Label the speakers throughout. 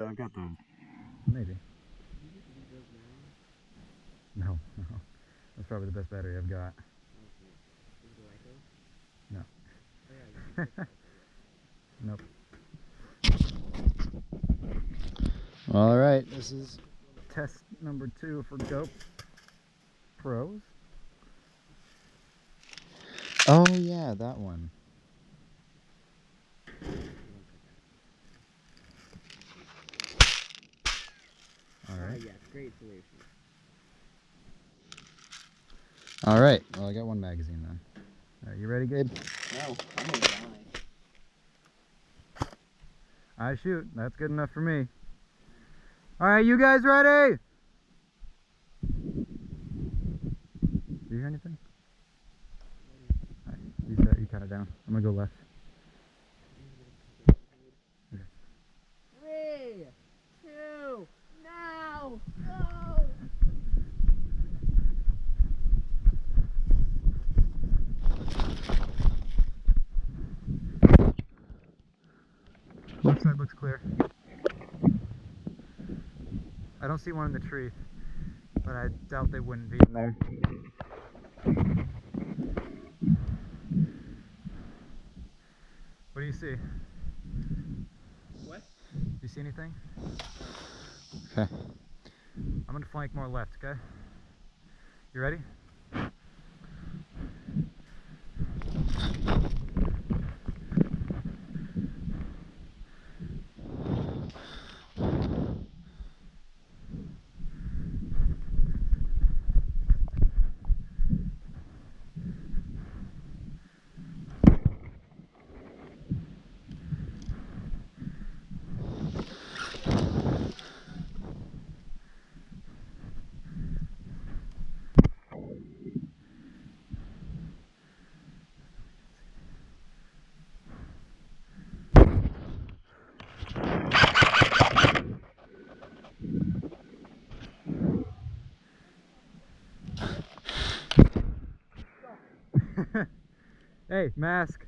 Speaker 1: I got those.
Speaker 2: Maybe. No, no. That's probably the best battery I've got. No. Nope. All right, this is test number 2 for GoPros. Oh yeah, that one. All right.
Speaker 1: Yeah, great solution.
Speaker 2: All right. Well, I got one magazine then. Are you ready, Gabe?
Speaker 1: No, I'm gonna die.
Speaker 2: I shoot. That's good enough for me. All right, you guys ready? Do you hear anything? All right, you count it down. I'm gonna go left. Okay.
Speaker 1: 3, 2, now, go!
Speaker 2: Left side looks clear. I don't see one in the tree, but I doubt they wouldn't be in there. What do you see?
Speaker 1: What?
Speaker 2: You see anything? Okay. I'm gonna flank more left, okay? You ready? Hey, mask.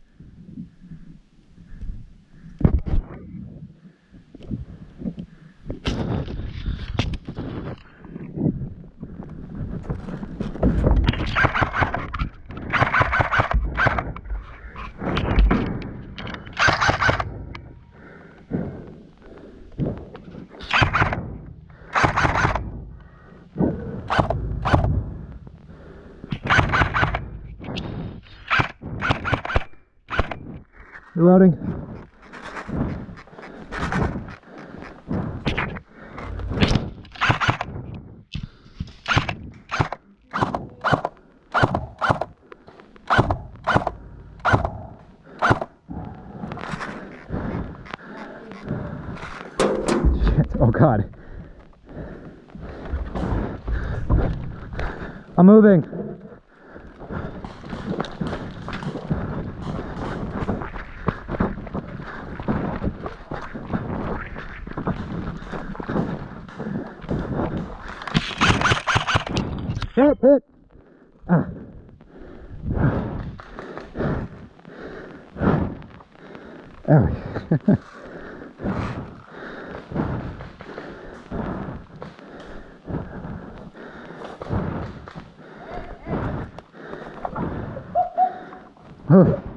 Speaker 2: Reloading. Shit. Oh God. I'm moving. Hit! Ah. Oh.